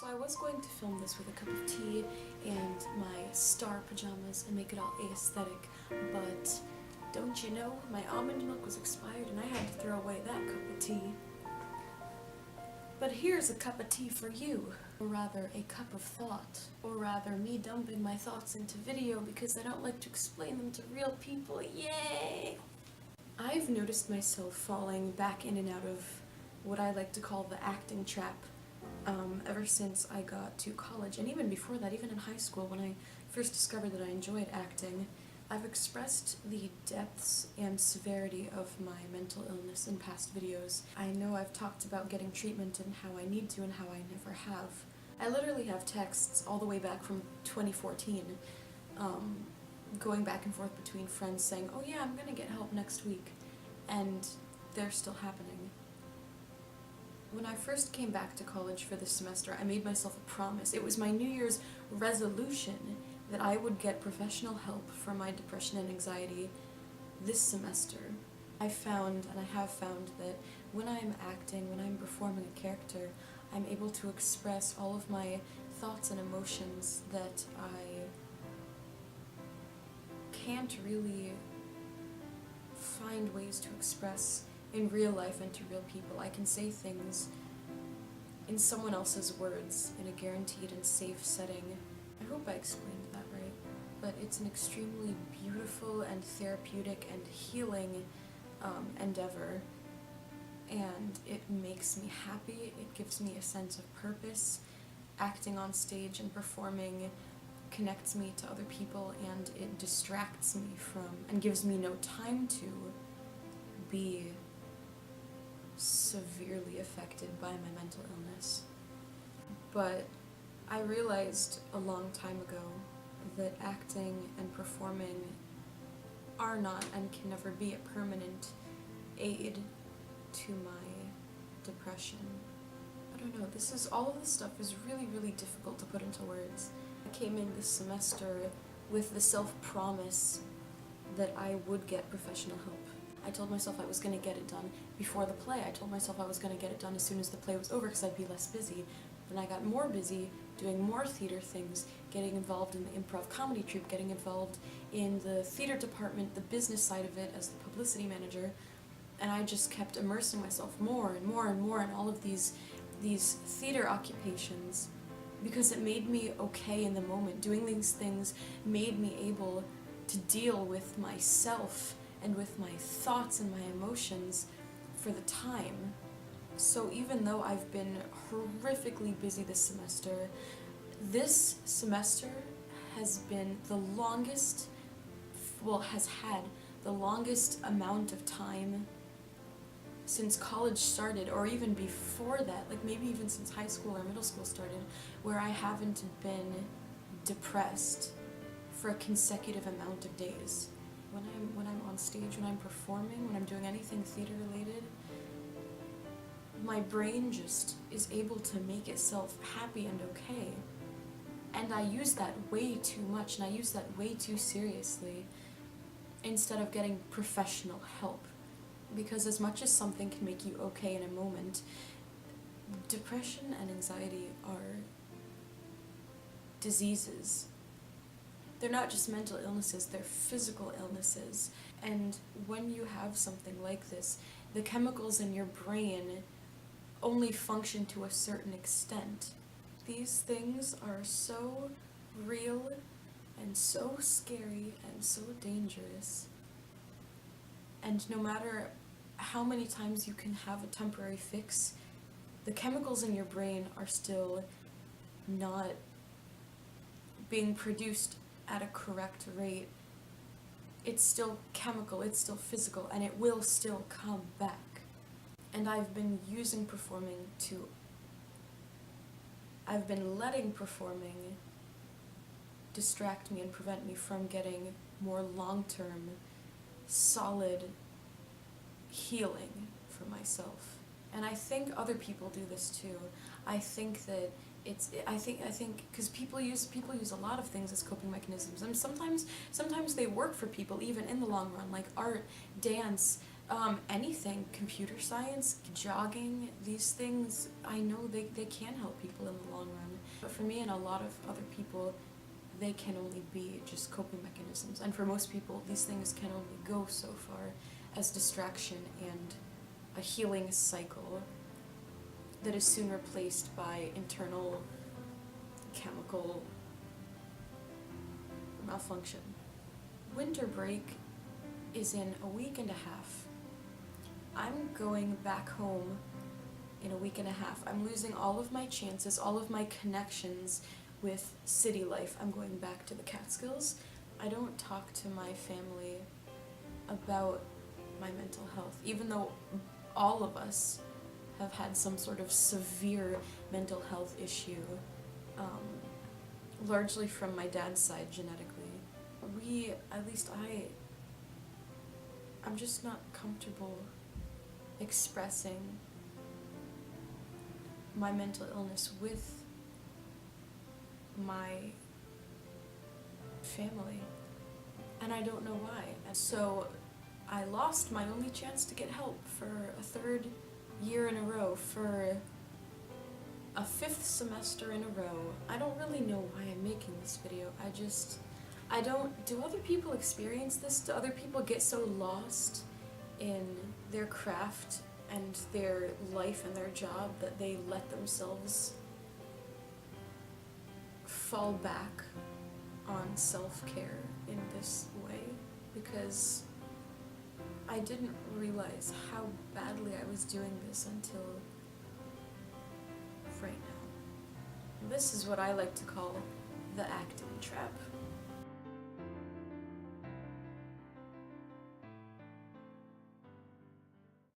So I was going to film this with a cup of tea and my star pajamas and make it all aesthetic, but don't you know, my almond milk was expired and I had to throw away that cup of tea. But here's a cup of tea for you, or rather a cup of thought, or rather me dumping my thoughts into video because I don't like to explain them to real people, yay! I've noticed myself falling back in and out of what I like to call the acting trap ever since I got to college, and even before that, even in high school when I first discovered that I enjoyed acting. I've expressed the depths and severity of my mental illness in past videos. I know I've talked about getting treatment and how I need to and how I never have. I literally have texts all the way back from 2014 going back and forth between friends saying, oh yeah, I'm gonna get help next week, and they're still happening. When I first came back to college for this semester, I made myself a promise. It was my New Year's resolution that I would get professional help for my depression and anxiety this semester. I found, and I have found, that when I'm acting, when I'm performing a character, I'm able to express all of my thoughts and emotions that I can't really find ways to express in real life and to real people. I can say things in someone else's words in a guaranteed and safe setting. I hope I explained that right, but it's an extremely beautiful and therapeutic and healing endeavor, and it makes me happy. It gives me a sense of purpose. Acting on stage and performing connects me to other people, and it distracts me from and gives me no time to be severely affected by my mental illness. But I realized a long time ago that acting and performing are not and can never be a permanent aid to my depression. I don't know, all of this stuff is really, really difficult to put into words. I came in this semester with the self-promise that I would get professional help. I told myself I was going to get it done before the play. I told myself I was going to get it done as soon as the play was over because I'd be less busy. Then I got more busy doing more theater things, getting involved in the improv comedy troupe, getting involved in the theater department, the business side of it as the publicity manager, and I just kept immersing myself more and more and more in all of these theater occupations because it made me okay in the moment. Doing these things made me able to deal with myself and with my thoughts and my emotions for the time. So even though I've been horrifically busy this semester has been the longest, has had the longest amount of time since college started, or even before that, like maybe even since high school or middle school started, where I haven't been depressed for a consecutive amount of days. When I'm on stage, when I'm performing, when I'm doing anything theater related, my brain just is able to make itself happy and okay. And I use that way too much, and I use that way too seriously instead of getting professional help. Because as much as something can make you okay in a moment, depression and anxiety are diseases. They're not just mental illnesses, they're physical illnesses. And when you have something like this, the chemicals in your brain only function to a certain extent. These things are so real and so scary and so dangerous. And no matter how many times you can have a temporary fix, the chemicals in your brain are still not being produced at a correct rate. It's still chemical, it's still physical, and it will still come back. And I've been letting performing distract me and prevent me from getting more long-term, solid healing for myself. And I think other people do this too. I think that because people use a lot of things as coping mechanisms, and sometimes they work for people even in the long run, like art, dance, Anything, computer science, jogging, these things, I know they can help people in the long run. But for me and a lot of other people, they can only be just coping mechanisms. And for most people, these things can only go so far as distraction and a healing cycle that is soon replaced by internal chemical malfunction. Winter break is in a week and a half. I'm going back home in a week and a half. I'm losing all of my chances, all of my connections with city life. I'm going back to the Catskills. I don't talk to my family about my mental health, even though all of us have had some sort of severe mental health issue, largely from my dad's side genetically. I'm just not comfortable expressing my mental illness with my family, and I don't know why. And so I lost my only chance to get help for a third year in a row, for a fifth semester in a row. I don't really know why I'm making this video. Do other people experience this? Do other people get so lost in their craft and their life and their job that they let themselves fall back on self-care in this way? Because I didn't realize how badly I was doing this until right now. This is what I like to call the acting trap.